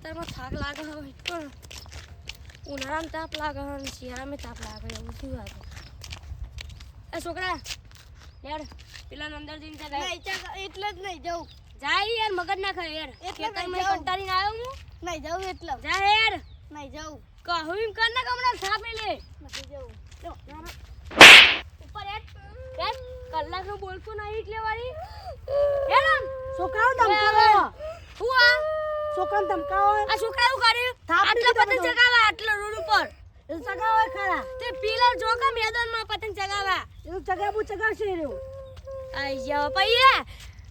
ખેતરમાં થાક લાગે હવે પણ ઉનાળામાં તાપ લાગે અને શિયાળામાં તાપ લાગે એવું શું વાત એ છોકરા યાર પેલા અંદર જઈને જાય એટલે જ નહીં જવું જાય યાર મગજ ના ખાય યાર ખેતરમાં કંટાળીને આવ્યો હું નહીં જવું એટલે જા યાર નહીં જવું કહું એમ કર ના કમણા થાપ લે નથી જવું ઉપર યાર કલાક નું બોલતો નહીં એટલે વાળી યાર છોકરાઓ ધમકાવે હું આ છોકરાને ધમકાવો આ છોકરાઓ કરે આટલા પતંગ ચગાવા આટલા રોડ ઉપર એ ચગાવે ખરા તે પીલા જોકા મેદાનમાં પતંગ ચગાવા એ ચગાવશે રે આઈ જાવ પૈયા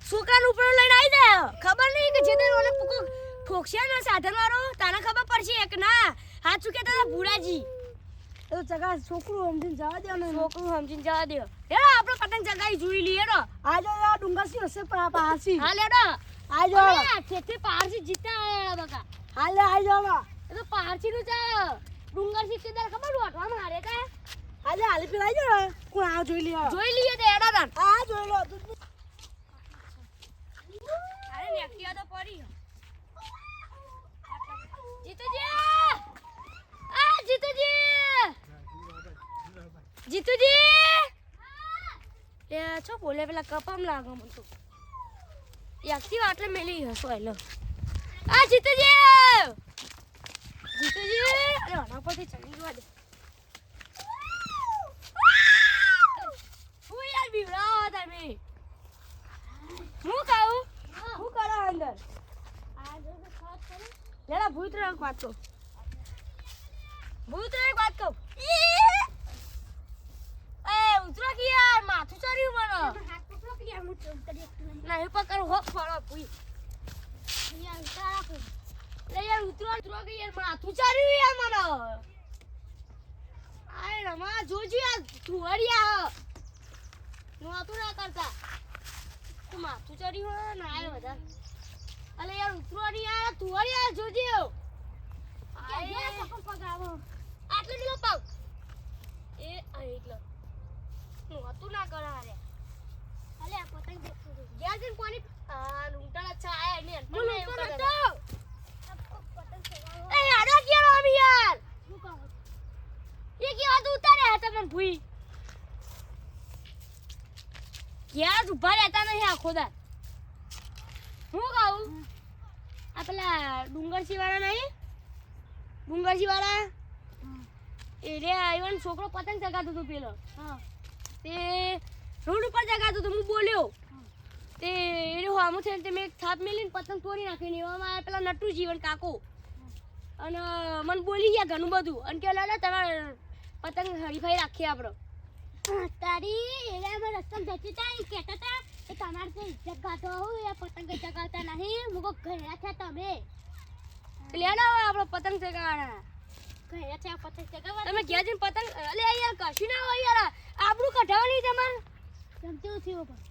છોકરાને ઉપર લઈને આવી જાય ખબર નહીં કે જેને ઓને પુકો ઠોકશે ને સાધન વાળો તાને ખબર પડશે કે ના હાથ ચૂકે તારા ભૂરાજી એ ચગા છોકરું સમજીને જવા દે ને છોકરું સમજીને જવા દે હે આપણે પતંગ ચગાઈ જોઈ લઈએ રો આજો આ ડુંગરસી હશે પણ આ પાસી હા લેડો આજો ખેતી પારસી જીતા આયા બકા હાલે આજો એ તો પારસી નું છે ડુંગરસી કેદાર ખબર ઓટવા મારે કે હાલે હાલે પેલા આજો કોણ આ જોઈ લઈએ તે એડા દાન આ જોઈ લો અરે નેક્ટિયા તો પડી જીતુજી આ જીતુજી એ છો બોલે પેલા કપામ લાગો મન તો યાક્તિ વાટલે મેલી હસો આલો આ જીતુજી અરે આના પરથી ચડી ગયો દે હું યાર બીવરાવો તમે હું કહું હું કરો અંદર આ જો ખાત કરે લેલા ભૂત રંગ વાત કહો એ ઉતરો કે યાર માથું ચડ્યું મને હાથ પકડો કે યાર હું ઉતરી નહીં પકડ હો ફળો ભૂઈ યાર ઉતારા કો લે યાર ઉતરો કે યાર માથું ચડ્યું યાર મને આય રમા જોજો યાર ધુવરિયા નો આતું ના કરતા તું માથું ચડ્યું હો ના આય બધા અલે યાર ઉતરો યાર ધુવરિયા જોજો આય પગાવો આટલે દિલો પાવ એ આ એકલો હું હતું ના કરા રે અલે આ પતંગ દેખો ગયા દિન પાણી આ લુંટાળા છાયા ને મને એમ કરે તો પતંગ ચગાવો એ આડા કેરો આવી યાર હું કહું એ કે વાત ઉતારે હે તમને ભૂઈ ક્યાં ઉભા રહેતા નહીં આખો દા હું કહું આ પેલા ડુંગરસી વાળા નહીં ડુંગરસી વાળા એ રે આઈવન છોકરો પતંગ ચગાતો તો પેલો હા તે રોડ ઉપર ચગાતો તો હું બોલ્યો તે એ હામો થઈને તે મેં થાપ મેલીને પતંગ તોડી નાખીને એવામાં પેલા નટુ જીવન કાકો અને મને બોલી ગયા ઘણું બધું અને કે લાલા તમારે પતંગ હરીફાઈ રાખીએ આપણે તારી એરિયામાં રસ્તા જતી તા એ કહેતા હતા કે તમારે તો ઇજ્જત ગાતો હોય એ પતંગ ચગાવતા નહીં મુકો ઘેરા છે તમે લેડો આપણે પતંગ ચગાવવાના ઘેરા છે પતંગ ચગાવવા તમે ગયા જઈને પતંગ અલે યાર કશું ના હોય યાર આબરૂ કઢાવવાની તમાર સમજ્યું થયું પણ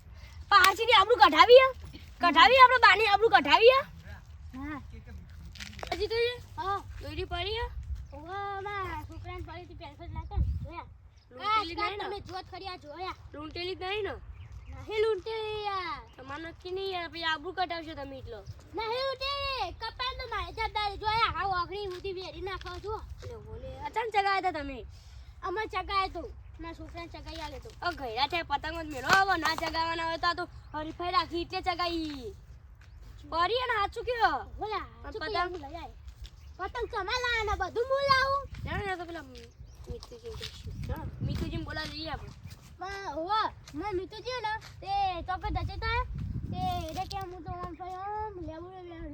પાછીની આબરૂ કઢાવી આપણે બાની આબરૂ કઢાવી હા હજી તો હા દોરી પડી ઓવા માં છોકરાને પડી થી પેન્સિલ લાગતા જોયા લૂંટેલી નહીં તમે જોત ખડિયા જોયા લૂંટેલી નહીં ને નહીં લૂંટેલી યાર તમાર નક્કી નહીં યાર પછી આબરૂ કઢાવશો તમે એટલો નહીં લૂંટે કપાલ તો મારે જબદારી જોયા આ ઓગણી ઉધી વેરી નાખો છો એટલે બોલે અચાનક ચગાયા હતા તમે અમે ચગાય તો ના છોકરાને ચગાઈ આલે તો અ ગયરા છે પતંગ જ મેલો હવે ના ચગાવવાના હોય તો હરીફાઈ રાખી એટલે ચગાઈ પરી અને હાથ ચૂક્યો બોલા પતંગ લઈ આય પતંગ ચમાલા ને બધું બોલાવું જાણે તો પેલા મીતુજી બોલા જઈએ આપણે હોવા મેં મીતુજી ને તે ચોકે દચેતા તે રે કે હું તો આમ ફાય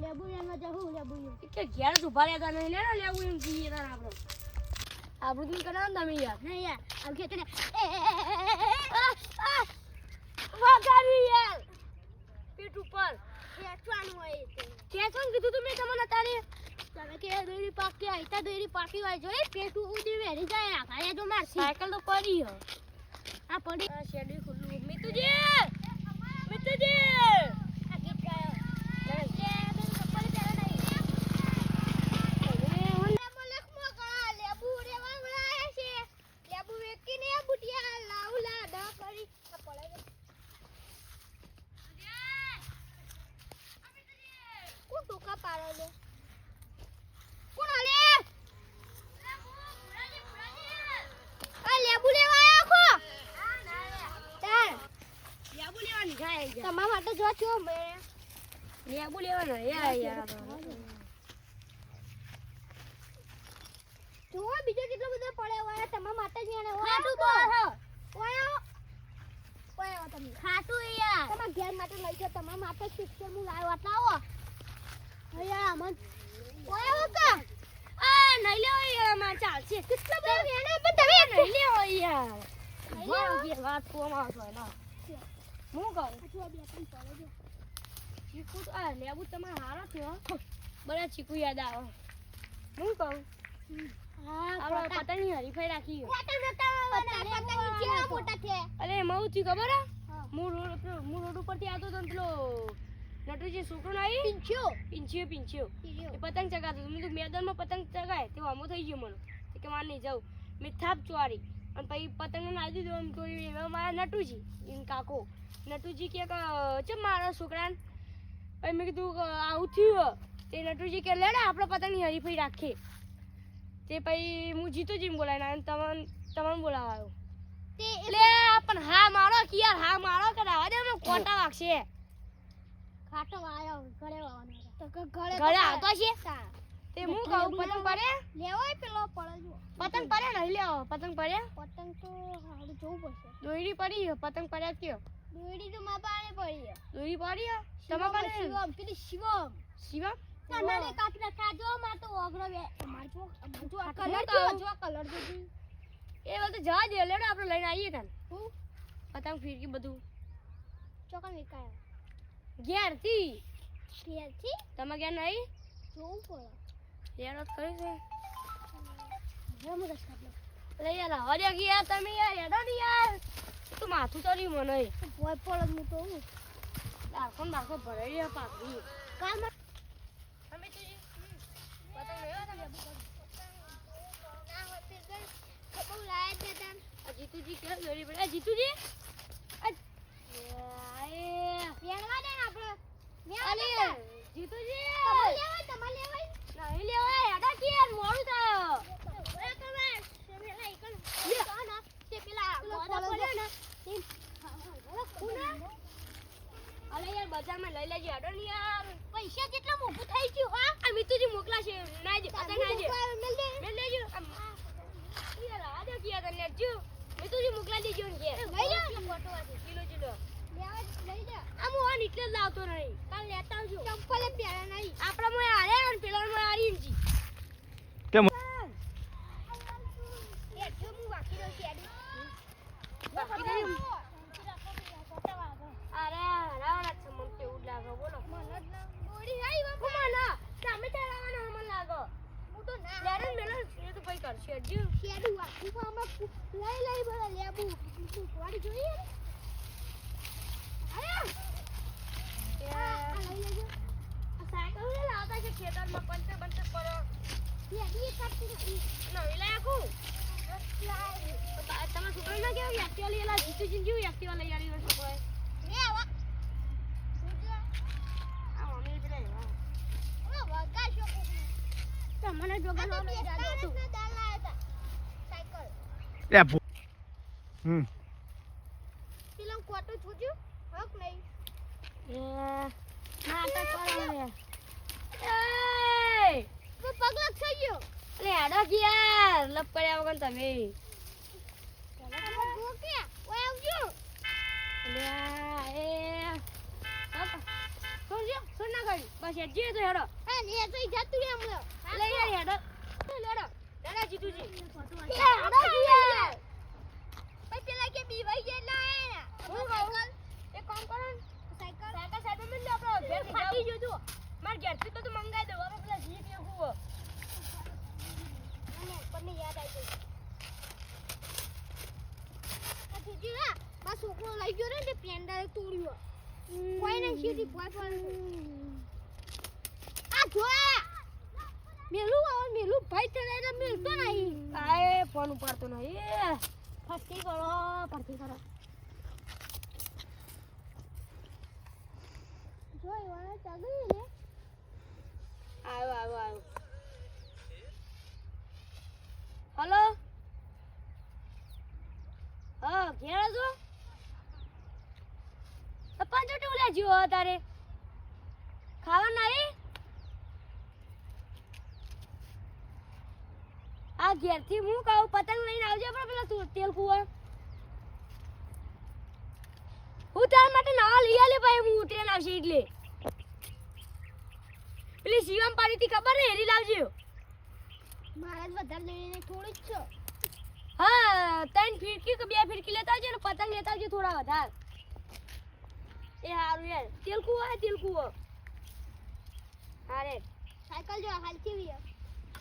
લેબુ એમાં જહું લેબુ કે ઘેર જ ઉભા રહેતા નહીં ને લેબુ એમ જઈએ તાર આપણે આબરૂ દી કરાવ તમે યાર નહીં યાર આમ કે તને વાગાવી યાર પીઠ ઉપર ખેંચવાનું હોય ખેંચવાનું કીધું તું મેં તમને તારે તમે કે દોરી પાકી આઈતા દોરી પાકી હોય જોઈ પેટ ઉડી વેરી જાય આખા તો માર સાયકલ તો પડી હો આ પડી શેડી ખુલ્લું મીતુજી આ ગીત ગાયો લે બે કપલ પહેરે નહીં ઓલે મલક મોકા લેબુ રે વાવળા છે લેબુ વેકીને બુટિયા લાવલા ડા કરી આ પડે કો ટોકા પાડે લે ચો મે લેબુ લેવાના યાર જો બીજો કેટલો બધો પડ્યો હોય તમારા માટે જ એને ખાટું તો ઓય તમે ખાટું યાર તમારા ઘેર માટે લઈ જાઓ તમારા માટે શિક્ષણ હું લાવ્યો આટલાવો અયા મન ઓય ઓકા આ નહીં લેવો યાર માં ચાલશે કેટલો બધો એને પણ તમે નહીં લેવો યાર વાહ વાત કોમાં છો ના હું કહું જો બે ત્રણ પડે જો ચીકુ તો આ લેબુ તમારે હારો થયો બડા ચીકુ યાદ આવે હું કહું આપણે પતંગની હરીફાઈ રાખી પતંગ કેવા મોટા છે અરે એમાં હું થયું ખબર હું રોડ ઉપરથી આવતો તો પેલો નટુજી છોકરો આવી પિંચ્યો એ પતંગ ચગાતો મેં તો મેદાનમાં પતંગ ચગાય તે વામો થઈ ગયો મને કે મારે નહીં જાઉં મેં થાપ ચોરી અને પછી પતંગને નાખી દીધું એમ કોઈ એમાં મારા નટુજી એમ કાકો નટુજી કે ચમ મારા છોકરાને પછી મેં કીધું આવું થયું તે નટુજી કે લેડે આપણે પતંગની હરીફાઈ રાખીએ તે પછી હું જીતુજી બોલાવીને તમને બોલાવાયો તે એટલે પણ હા મારો કે યાર હા મારો કે રાવા દે કોટા વાગશે ખાટો આયો ઘરે આવવાનો તો ઘરે આવતો છે તે હું કહું પતંગ પડે લેવાય પેલો પડે જો પતંગ પડે નહીં લેવો પતંગ પડે પતંગ તો હારું જોવું પડશે દોરી પડી પતંગ પડ્યા કયો દોડી તો મારા પાસે પડી દોરી પડી તમારા પાસે શિવમ પેલી શિવમ શિવમ તમારે કાપી નાખા જો માર તો ઓગળો બે મારજો આ કલર જો કલર જો એ બધું જવા દે લેડો આપણે લઈને આવીએ તને હું પતંગ ફીરકી બધું ચોકન વિકાય ઘેરથી ફેરથી તમે ઘેર નહીં જોવું પડે લેડો કરી છે રમ રસ્તા અરે યાર હવા દે કે યાર તમે યાર હેડો ને યાર તું માથું તરી મને ભોય પડે હું તો હું બાખો ભરાઈ રહ્યા પાકડી કાલ અમે તો પતંગ લેવા તમે ના હોતે ગઈ કબુ લાયા છે તન જીતુજી કે દોરી પડે જીતુજી વેણવા દે ને આપણે અલે જીતુજી તમારે લેવાય નહીં લેવાય હેડો કે યાર મોડું થાય ઓય તમે પેલા એકલ ના તે પેલા ગોડા પડ્યો ને તે કોના અલે યાર બજારમાં લઈ લેજે હેડો ને યાર પૈસા કેટલા મોંઘું થઈ ગયું હા આ મિતુજી મોકલા છે નાજે પતંગ નાજે મેલ દે મેં લેજો યાર આ દે કે યાર લેજો મિતુજી મોકલા દેજો ને કે લઈ જા ફોટો વાથી કિલો કિલો લેવા લઈ જા આ મોહન એટલે જ લાવતો નહીં કાલ લેતા આવજો ચંપલ પહેરા નહીં આપણા મોય આરે અને પેલા મોય આરી જી કેમ એ જો હું વાકી રહ્યો કેડી બાકી દે અરે રાવણ છે મન તે ઉડ લાગો બોલો મને જ ગોડી આઈ હું મને સામે ચલાવવાનો હમણ લાગો હું તો ના લેરન મેલન એ તો કઈ કરશે હજુ કેડી વાકી ફામાં લઈ બરા લેબુ તું વાડી જોઈએ અરે આ લઈ લેજો આ સાયકલ ને લાવતા છે ખેતરમાં પંચર બંચર કરો કેડી કાપી નવી લાયકુ તમે છોકરો ના કેવું એક્ટિવા લઈ આલા જીતુજી જેવું એક્ટિવા લઈ આલી નો છોકરો મે આવા આ મમ્મી પેલા ઓ વગા છો તમને જોગા નો લઈ જાતો તું દાલ લાયા હતા સાયકલ પેલા કોટો છોડ્યું હક નહીં નાટક કરો રે એ તો પગલા થઈ ગયો અલે હેડો કે યાર લપ કર્યા વગર તમે ઓકે ઓય આવજો અલે એ સોન ના કરી બસ હેડજે તો હેડો હા ને તો જતું એમ લે યાર હેડો લેડો લેડા જીતુજી હેડો યાર ભાઈ પેલા કે બીવાઈ ગયેલા હે હું કહું એક કામ કરો ને સાયકલ સાઈડ માં લે આપણો ઘેર ફાટી ગયો તો માર ઘેરથી તો મંગાઈ દો આપણે પેલા જીપ ને હું મને યાદ આવી ગઈ આ જીજી ના બા છોકરો લઈ ગયો ને તે પેન્ડા તોડ્યો કોઈ નહીં સીધી બોય પર આ જો મેલું ભાઈ તને એટલે મેલતો નહીં આય ફોન ઉપાડતો નહીં ફટકી કરો જો એવાને ચાગી ને આવ્યો હલો હા ઘેર છો પાંચ ટોલા જો તારે ખાવા નહીં આ ઘેરથી હું કહું પતંગ લઈને આવજે પણ પેલા તું તેલ કુવા હું તાર માટે ના લઈ આલે ભાઈ હું ટ્રેન આવશે એટલે પેલી શિવમ પાડીથી ખબર ને હેરી લાવજો મારા જ વધારે લઈને થોડી જ છે હા 3 ફિરકી કે 2 ફિરકી લેતા આવજો ને પતંગ લેતા આવજો થોડા વધારે એ હારું યાર તેલ કુવા તેલ કુવો હારે સાયકલ જો હાલ કેવી છે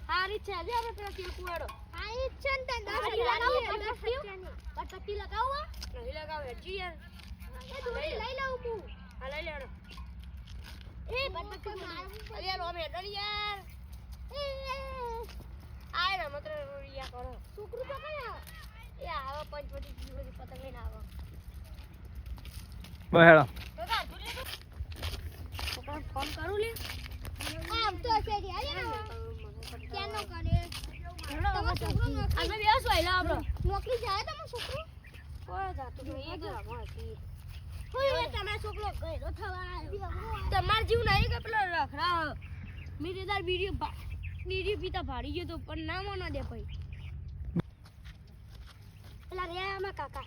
હારી છે જે આપણે પેલા તેલ કુવાડો આ ઈ જ છે ને તને હારી, હારી, પટપટ્ટી લગાવવા નહીં લગાવે જી યાર એ દોરી લઈ લઉં હું આ લઈ લેવાનો એ પટપટ્ટી મારું અરે યાર ઓમે હેડો ને યાર આય ને મતલબ રોડિયા કરો છોકરું તો કયા એ આવો પંચવટી જીવડી પતંગ લઈને આવો બહેડો કાકા તું લે તું ફોન કરું લે આમ તો છે રે અરે કેનો કરે તમારો છોકરો અમે બેસ વાયલા આપણો નોકરી જાય તમારો છોકરો કોઈ જાતું નહીં એ ઘરમાં હતી હોય એ તમારો છોકરો ગયો થવા આવ્યો તમાર જીવ નહીં કે પેલો રખડા મીરેદાર બીડી પીતા ભાડી ગયો તો પણ ના મોના દે ભાઈ પેલા રે આમાં કાકા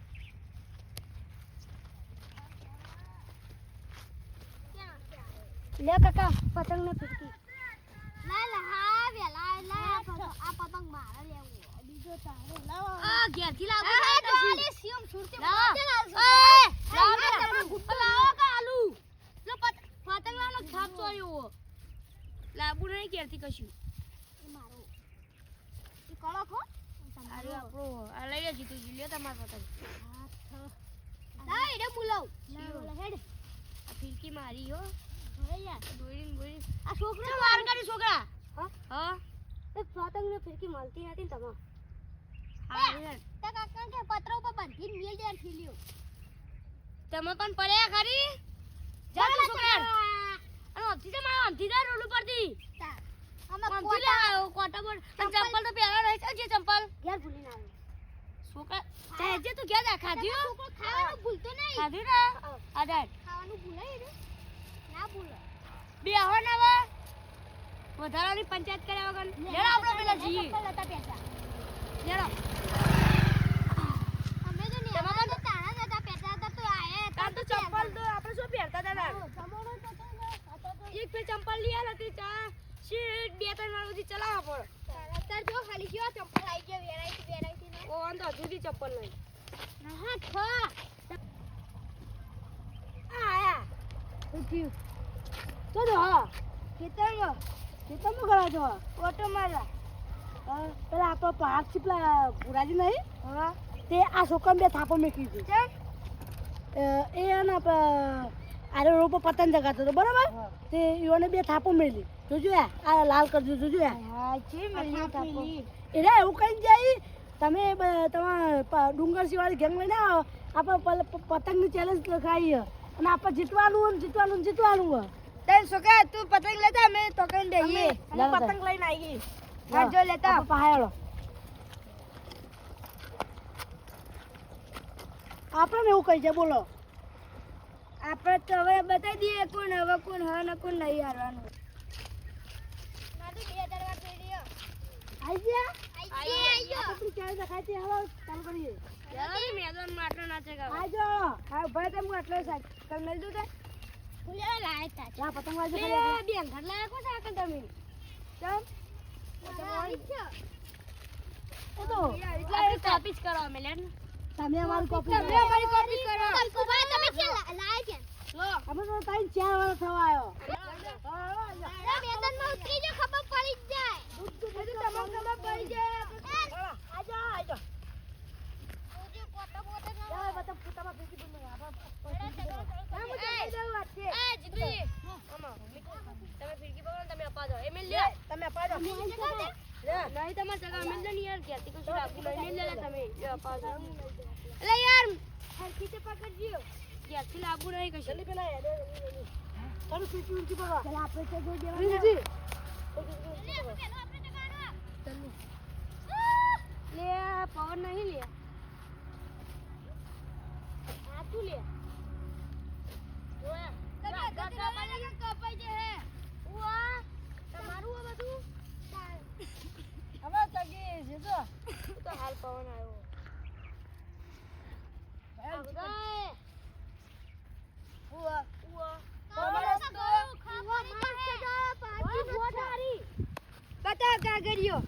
લે કાકા પતંગ ને ફિરકી લા લા હા વેલા લા આ પતંગ મારા લેવો બીજો તારો લાવો આ ઘેરથી લાવો આ છે કશું. ડોલે સિયમ છૂટતે લાવ. બોલતે લાવ લાવ આ બેટા. તમારો ગુડ્ડો લાવો કે આલુ લો પતંગ લાવનો થાપ ચોર્યો લાબુ નહીં ઘેરથી કશું મારો ઈ કળો ખો અરે આપણો આ લઈ લે જીતું જી લે તમાર પતંગ લા એડે બોલાવ લા હેડ આ ફિરકી મારી હો ભૈયા દોડી આ છોકરો ચલ વાર કરી છોકરા હા હા એક પતંગ ને ફિરકી મળતી નથી ને તમાર હા રે તા કાકા કે પત્ર ઉપર બંધીને મેલ દે ઠીલ્યો તમે પણ પડ્યા ખરી જા તું છોકરા અને અમથી જા મારા અમથી જા રોડ ઉપરથી તા અમે અમથી લે કોટા બોર્ડ અને ચંપલ તો પહેલા રહી છે ચંપલ ઘેર ભૂલી ના આવ્યો છોકરા તેજે તું ક્યાં જા ખાધ્યું છોકરો ખાવાનું ભૂલતો નહીં ખાધ્યું ને આધાર ખાવાનું ભૂલાય ને ના ભૂલે બે હો ને હવે વધારાની પંચાયત કર્યા વગર લેડો આપણે પેલા જઈએ લેતા પૈસા લેડો અમે તો ને તમારા તો તાણા જતા પૈસા હતા તો આયા તાર તો ચંપલ તો આપણે શું પહેરતા હતા તાર જમણો તો એક પે ચંપલ લઈ આલા તે ચા શીટ બે ત્રણ વાર સુધી ચલાવવા પડે તાર જો ખાલી ગયો ચંપલ આવી ગયો વેરાયટી ને ઓ અંતો જુદી ચપ્પલ નહીં હા ખા આયા ઉઠ્યું તો જો હા ખેતરમાં કરો છો ઓટો મારા પેલા આપણો પહાડ છે પેલા ભુરાજી નહીં હા તે આ છોકરા બે થાપો મેકી દીધું એ ને આરે રોડ પર પતંગ જગાતો હતો બરાબર તે ઈઓને બે થાપો મેલી જોજો આ લાલ કરી દીધું જોજો એટલે એવું કઈ જાય તમે તમારા ડુંગર સિવાળી ગેંગ લઈને આવો આપણે પતંગની ચેલેન્જ લખાઈએ અને આપણે જીતવાનું જીતવાનું તને છોકરા તું પતંગ લેતા અમે તો કઈ દઈએ પતંગ લઈને આવી જો લેતા પહાડો આપણે એવું કહી છે બોલો આપણે તો હવે બતાવી દઈએ કોણ હવે કોણ હા ને કોણ નહીં હારવાનું મારી 2000 વાર રેડિયો આઈ ગયા આઈ ગયો આપણે ચાલે દેખાય છે હવે ચાલુ કરીએ યાર મેદાન માટો નાચે ગા આજો હા ભાઈ તમે આટલો સાયકલ મેલ દો તે ફૂલે લાય તા લા પતંગ વાજો બે બેન ઘર લાયા કો સાયકલ તમે ચમ એ તો એટલે કોપી કરો અમે લેન તમે અમારી કોપી કરો ભાઈ તમે ક્યાં લાય છે લો અમે તો 3-4 વાર થવા આવ્યો મેદાનમાં ઉતરી જો ખબર પડી જ જાય ખબર પડી જાય આજો ઓજી પોટો પોટો યાર બતા ફૂટામાં ફેંકી દઉં મેં તમે ફિરકી પકડો તમે આપા દો એ મિલ લે તમે આપા દો નહીં તમાર જગા મિલ લે યાર ક્યાંથી કશું રાખું નહીં મિલ લે તમે આપા દો એટલે યાર હરખી તે પકડજો ક્યાંથી લાગુ નહીં કશું જલ્દી પેલા યાર તારું ફિરકી ઉંચી પકડો ચાલ આપણે તો જો દેવાનું લે પાવર નહીં લે આ તું લે જોયા કપાઈ જશે. ઉવા, તમારું આ બધું? હવે તગી છે તો તો હાલ પવન આવ્યો. ઉવા બતા કાગરિયો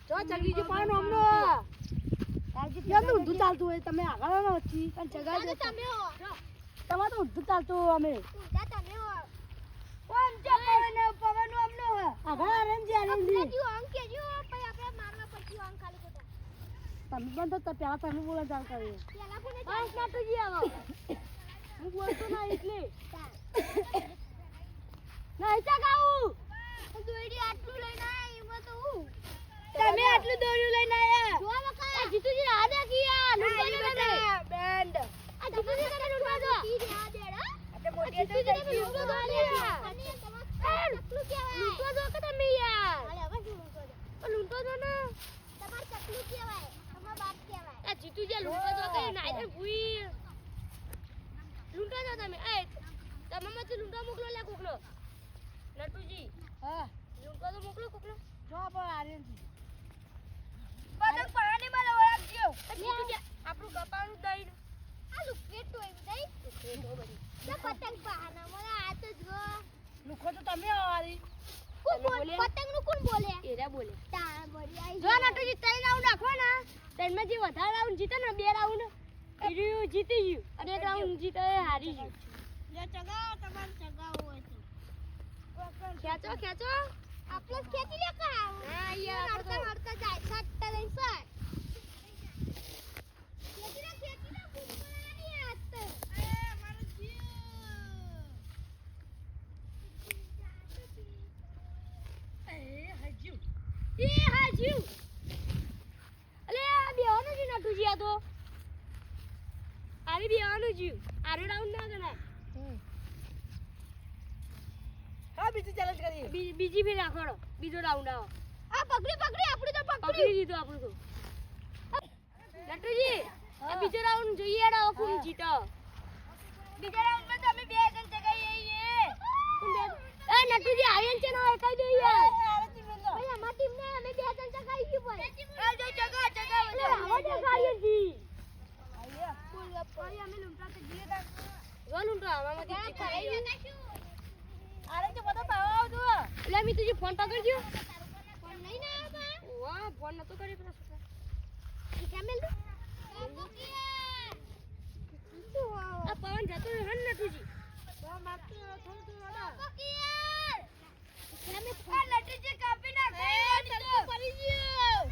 તો ચગી જો પાનો હમનો કેમ ઊંધું ચાલતું હોય તમે આગળ ન હતી અને જગા દે તમારે તો ઊંધું ચાલતું અમે ઓમ જે પવન હમનો આગળ રંજી આલી તમે પણ તો પેલા તમે બોલા ચાલ કરી પાંચ નાટુજી આવો હું બોલતો ના એટલે ના ઈચ્છા ગાઉ આટલું લઈને આયા એમાં તો હું તમે આટલું દોડ્યું લઈને આયા જોવા બકા જીતુજી આ દે કિયા લુંબા દે બેન્ડ આ જીતુજી તને લુંબા દો ઈ આ દેડા એટલે મોટી તો જઈ લુંબા દો અને તમાર ચકલું કહેવાય લુંબા દો કે તમે યાર અરે હવે શું લુંબા દો લુંબા દો ને તમાર ચકલું કહેવાય તમાર બાપ કહેવાય આ જીતુજી લુંબા દો કે નાઈ દે ભૂઈ લુંબા દો તમે એ તમે મત લુંબા મોકલો લે કોકલો નટુજી હા લુંબા દો મોકલો કોકલો જો પર આર્યનજી બદલ પાણી માં ઓળખજો જીતુજી આપણું કપાનું દહીં આ લુકેટ હોય બધાય તો બધી ના પતંગ બહાના મને આ તો જો લુખો તો તમે આવારી કોણ બોલે પતંગ નું કોણ બોલે એરા બોલે તાર બળી આઈ જો નટુજી 3 રાઉન્ડ નાખો ને તેમાં જે વધારે રાઉન્ડ જીતે ને 2 રાઉન્ડ ઈર્યું જીતી ગયું અને 1 રાઉન્ડ જીતે હારી ગયું જો ચગાવ તમાર ચગાવ હોય તો ખેંચો ખેંચો આપણે ખેતી લે કા હા યાર નડતા નડતા જાય સટ્ટ લઈ સટ ખેતી ના કુકરાની હાથ એ મારો જીવ એ હાજુ અલે આ બેવાનું જ નટુજી આ તો આરી બેવાનું જ આરે રાઉન્ડ ના ગણાય હા બીજી ચેલેન્જ કરી બીજી ફેર રાખો બીજો રાઉન્ડ આવો આ પકડી આપણું તો પકડી દીધું આપણું તો નટુજી આ બીજો રાઉન્ડ જોઈએ એડા કોણ જીતો બીજા રાઉન્ડમાં તમે 2 જણ જગાઈ આઈએ એ નટુજી આયન છે નો એકાઈ દે યાર ભાઈ અમાર ટીમ ને અમે 2 જણ ચગાઈ ગયું ભાઈ એ જો જગા આવા જગાઈ જી ભાઈ અમે લુંટા તો જીએ તા ગોલું તો આવામાં ખાઈ નાખ્યું આરે તો બધો પાવા આવતો એટલે મી તુજી ફોન પકડજો ફોન નહીં ના આવા વાહ ફોન નતો કરી પેલા છોકરા ઈ કેમેલ દો આ પવન જતો હે ને તુજી આ લટુજી કાપી નાખ પડી ગયો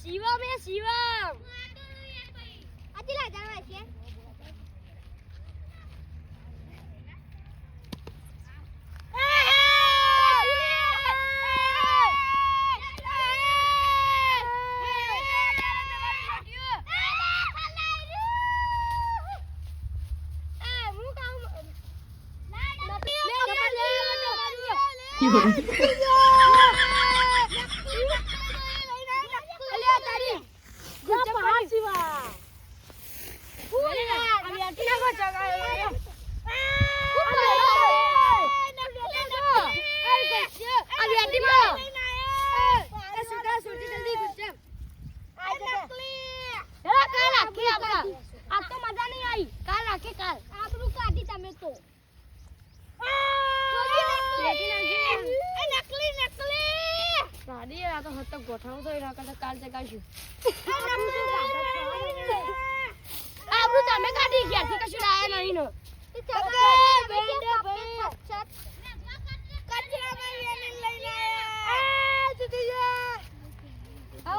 શિવમ એ શિવમ આટલા જાણવા છે આપણું કાઢી તમે તો ગોઠવણ તો એના કરતા કાલ ચગાવશું આપણું તમે કાઢી ગયા છે કશું આયા નહીં નો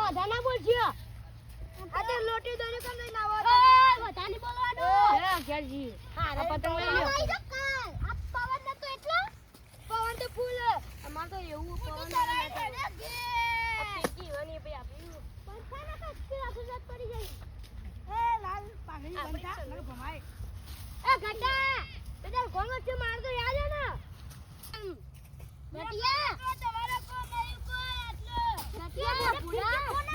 વધાના બોલજો આજે લોટી દોરી કમ લઈને આવો વધાની બોલવાનું હે ખેરજી હા પતંગ લઈ લો આ પવન નતો એટલો પવન તો ફૂલ એ ગટા બેટા કોણ છે માર તો યાદ હે ને ગટિયા તમારે કો નહીં કો આટલો ગટિયા ભૂલા